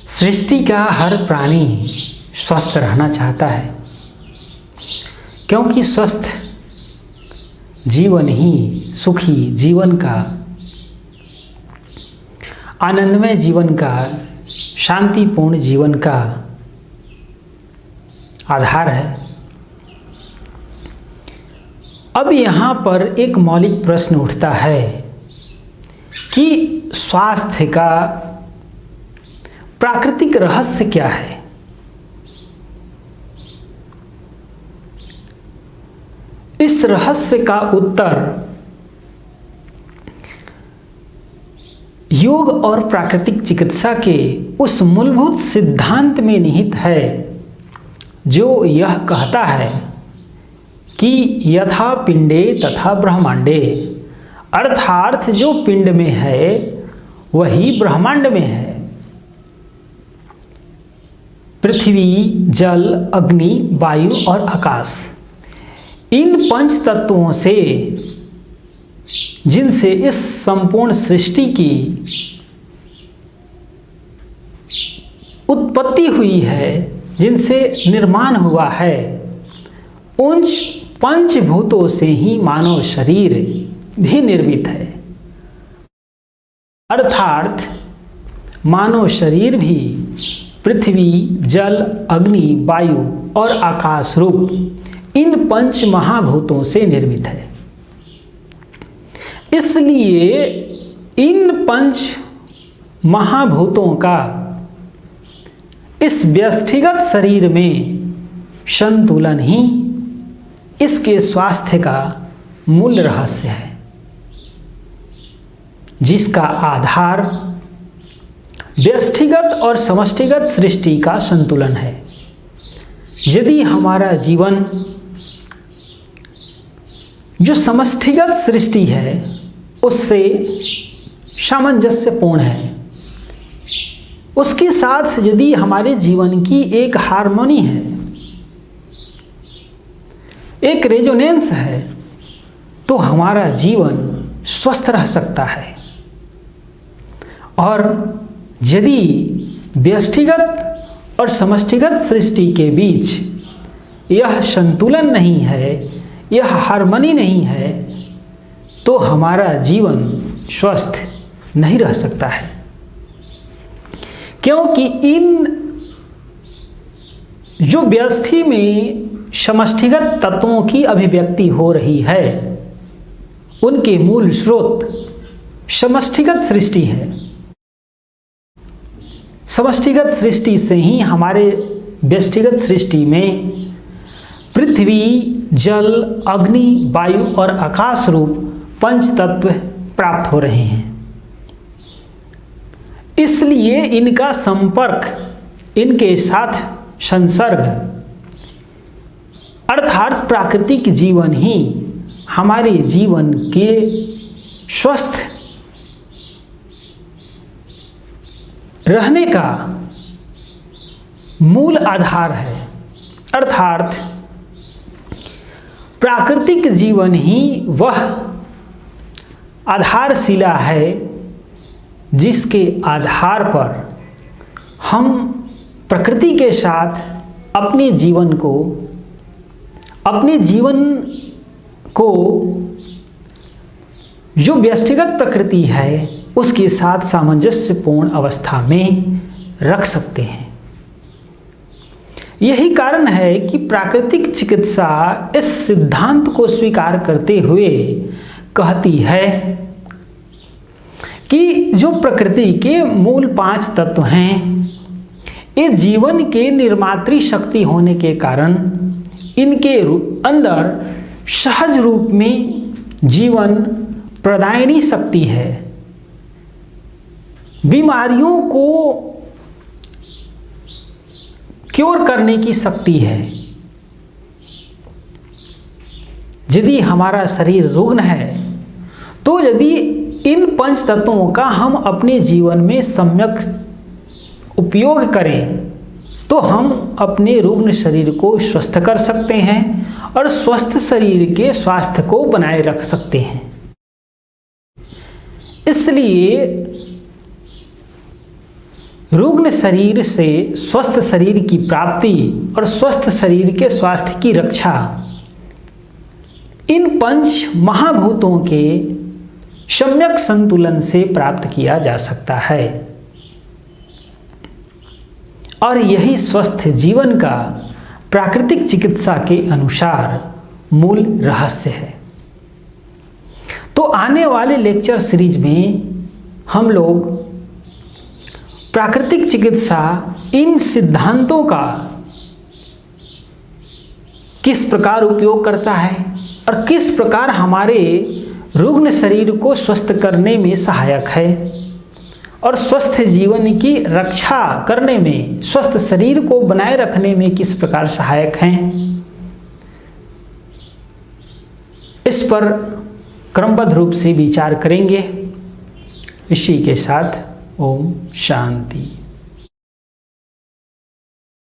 सृष्टि का हर प्राणी स्वस्थ रहना चाहता है, क्योंकि स्वस्थ जीवन ही सुखी जीवन का, आनंदमय जीवन का, शांतिपूर्ण जीवन का आधार है। अब यहाँ पर एक मौलिक प्रश्न उठता है कि स्वास्थ्य का प्राकृतिक रहस्य क्या है? इस रहस्य का उत्तर योग और प्राकृतिक चिकित्सा के उस मूलभूत सिद्धांत में निहित है जो यह कहता है कि यथा पिंडे तथा ब्रह्मांडे, अर्थात जो पिंड में है वही ब्रह्मांड में है। पृथ्वी, जल, अग्नि, वायु और आकाश, इन पंच तत्वों से, जिनसे इस संपूर्ण सृष्टि की उत्पत्ति हुई है, जिनसे निर्माण हुआ है, उन पंचभूतों से ही मानव शरीर भी निर्मित है। अर्थात मानव शरीर भी पृथ्वी, जल, अग्नि, वायु और आकाश रूप इन पंच महाभूतों से निर्मित है। इसलिए इन पंच महाभूतों का इस व्यष्टिगत शरीर में संतुलन ही इसके स्वास्थ्य का मूल रहस्य है, जिसका आधार व्यष्टिगत और समष्टिगत सृष्टि का संतुलन है। यदि हमारा जीवन जो समष्टिगत सृष्टि है उससे सामंजस्यपूर्ण है, उसके साथ यदि हमारे जीवन की एक हार्मनी है, एक रेजोनेंस है, तो हमारा जीवन स्वस्थ रह सकता है। और यदि व्यष्टिगत और समष्टिगत सृष्टि के बीच यह संतुलन नहीं है, यह हार्मनी नहीं है, तो हमारा जीवन स्वस्थ नहीं रह सकता है। क्योंकि इन जो व्यष्टि में समष्टिगत तत्वों की अभिव्यक्ति हो रही है, उनके मूल स्रोत समष्टिगत सृष्टि है। समष्टिगत सृष्टि से ही हमारे व्यष्टिगत सृष्टि में पृथ्वी, जल, अग्नि, वायु और आकाश रूप पंच तत्व प्राप्त हो रहे हैं। इसलिए इनका संपर्क, इनके साथ संसर्ग, अर्थात प्राकृतिक जीवन ही हमारे जीवन के स्वस्थ रहने का मूल आधार है। अर्थात प्राकृतिक जीवन ही वह आधारशिला है जिसके आधार पर हम प्रकृति के साथ अपने जीवन को जो व्यष्टिगत प्रकृति है उसके साथ सामंजस्यपूर्ण अवस्था में रख सकते हैं। यही कारण है कि प्राकृतिक चिकित्सा इस सिद्धांत को स्वीकार करते हुए कहती है कि जो प्रकृति के मूल 5 तत्व हैं, ये जीवन के निर्मात्री शक्ति होने के कारण इनके अंदर सहज रूप में जीवन प्रदायनी शक्ति है, बीमारियों को क्योर करने की शक्ति है। यदि हमारा शरीर रुग्ण है, तो यदि इन पंच तत्वों का हम अपने जीवन में सम्यक उपयोग करें, तो हम अपने रुग्ण शरीर को स्वस्थ कर सकते हैं और स्वस्थ शरीर के स्वास्थ्य को बनाए रख सकते हैं। इसलिए रुग्ण शरीर से स्वस्थ शरीर की प्राप्ति और स्वस्थ शरीर के स्वास्थ्य की रक्षा इन पंच महाभूतों के सम्यक संतुलन से प्राप्त किया जा सकता है और यही स्वस्थ जीवन का प्राकृतिक चिकित्सा के अनुसार मूल रहस्य है। तो आने वाले लेक्चर सीरीज में हम लोग प्राकृतिक चिकित्सा इन सिद्धांतों का किस प्रकार उपयोग करता है और किस प्रकार हमारे रुग्ण शरीर को स्वस्थ करने में सहायक है और स्वस्थ जीवन की रक्षा करने में, स्वस्थ शरीर को बनाए रखने में किस प्रकार सहायक हैं, इस पर क्रमबद्ध रूप से विचार करेंगे। इसी के साथ ओम शांति।